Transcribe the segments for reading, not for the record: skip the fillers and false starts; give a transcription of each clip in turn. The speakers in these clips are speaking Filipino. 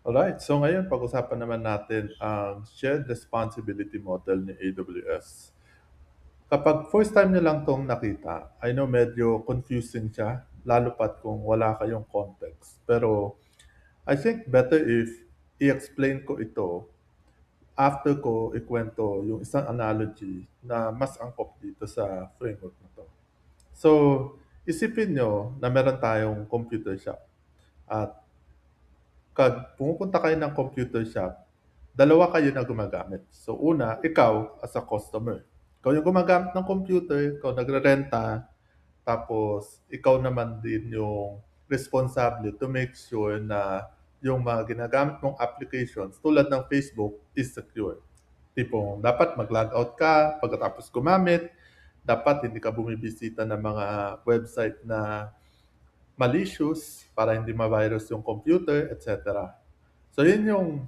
Alright, so ngayon pag-usapan naman natin ang shared responsibility model ni AWS. Kapag first time niyo lang 'tong nakita, I know medyo confusing siya, lalo pat kung wala kayong context. Pero I think better if i-explain ko ito after ko ikuwento yung isang analogy na mas angkop dito sa framework na 'to. So, isipin niyo na meron tayong computer shop at 'pag pumupunta kayo ng computer shop, dalawa kayo na gumagamit. So una, ikaw as a customer. Ikaw yung gumagamit ng computer, ikaw nagrerenta, tapos ikaw naman din yung responsable to make sure na yung mga ginagamit mong applications tulad ng Facebook is secure. Tipong dapat mag-logout ka pagkatapos gumamit, dapat hindi ka bumibisita ng mga website na malicious para hindi ma-virus yung computer, etc. So yun yung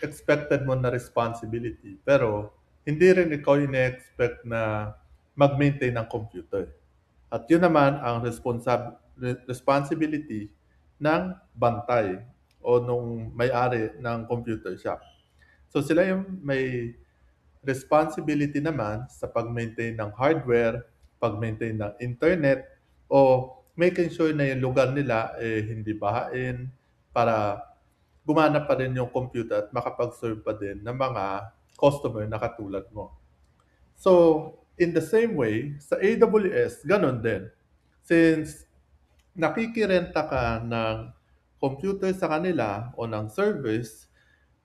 expected mo na responsibility, pero hindi rin ikaw ine-expect na mag-maintain ng computer. At yun naman ang responsibility ng bantay o nung may-ari ng computer shop. So sila yung may responsibility naman sa pag-maintain ng hardware, pag-maintain ng internet, o making sure na yung lugar nila hindi bahain para gumana pa rin yung computer at makapag-serve pa din ng mga customer na katulad mo. So, in the same way, sa AWS, ganun din. Since nakikirenta ka ng computer sa kanila o ng service,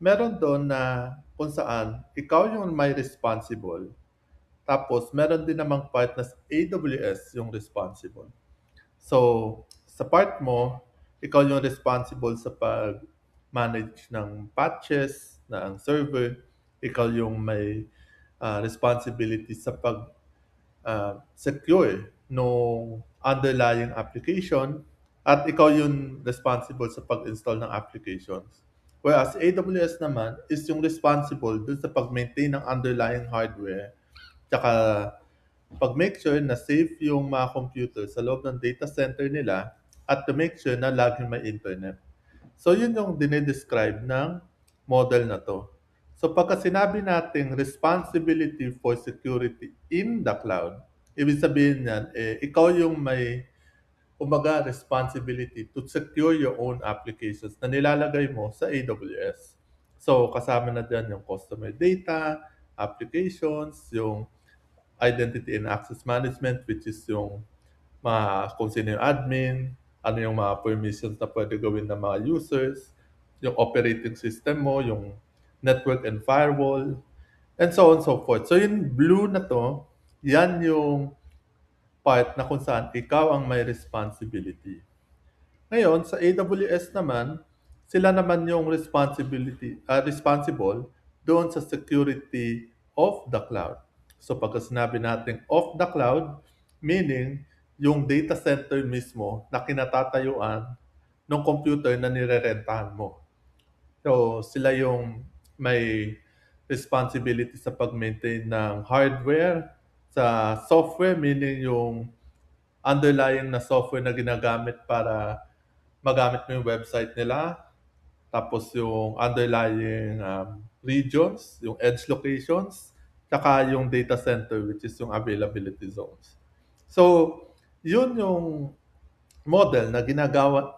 meron doon na kung saan ikaw yung may responsible. Tapos, meron din namang part na AWS yung responsible. So, sa part mo, ikaw yung responsible sa pag-manage ng patches ng server. Ikaw yung may responsibility sa secure nung underlying application at ikaw yung responsible sa pag-install ng applications. Whereas AWS naman is yung responsible dun sa pag-maintain ng underlying hardware tsaka pag-make sure na safe yung mga computer sa loob ng data center nila at to make sure na laging may internet. So yun yung dinidescribe ng model na 'to. So pagka sinabi nating responsibility for security in the cloud, ibig sabihin niyan, ikaw yung may kumbaga responsibility to secure your own applications na nilalagay mo sa AWS. So kasama na diyan yung customer data, applications, yung identity and access management which is yung kung sino yung admin, ano yung mga permissions na pwede gawin ng mga users, yung operating system mo, yung network and firewall, and so on and so forth. So yung blue na 'to, yan yung part na kung saan ikaw ang may responsibility. Ngayon sa AWS naman, sila naman yung responsible doon sa security of the cloud. So pagka sinabi natin of the cloud, meaning yung data center mismo na kinatatayuan ng computer na nirerentahan mo. So sila yung may responsibility sa pag-maintain ng hardware, sa software, meaning yung underlying na software na ginagamit para magamit mo yung website nila, tapos yung underlying regions, yung edge locations, tsaka yung data center which is yung availability zones. So, yun yung model na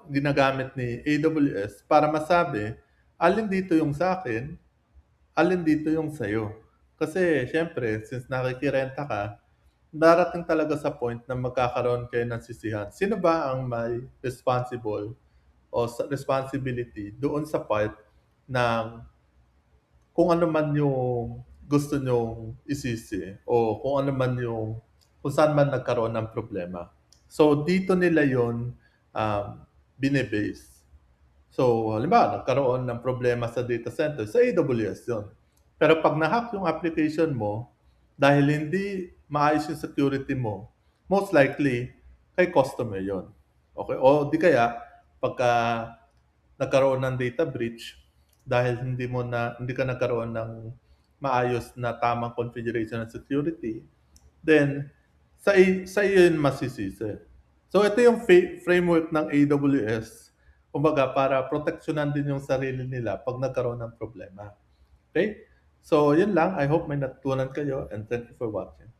ginagamit ni AWS para masabi, alin dito yung sa akin, alin dito yung sa'yo. Kasi siyempre, since nakikirenta ka, darating talaga sa point na magkakaroon kayo ng sisihan. Sino ba ang may responsible o responsibility doon sa part ng kung ano man yung gusto nyong isisi o kung ano man yung kung saan man nagkaroon ng problema. So, dito nila yon um, bine-base. So, halimbawa, nagkaroon ng problema sa data center, sa AWS yun. Pero pag na-hack yung application mo, dahil hindi maayos yung security mo, most likely, kay customer yon. Okay? O di kaya, pagka nagkaroon ng data breach, dahil hindi ka nagkaroon ng maayos na tamang configuration ng security, then sa iyo yun masisisi. So ito yung framework ng AWS Kumbaga para proteksyonan din yung sarili nila 'pag nagkaroon ng problema. Okay? So, yun lang. I hope may natutunan kayo and thank you for watching.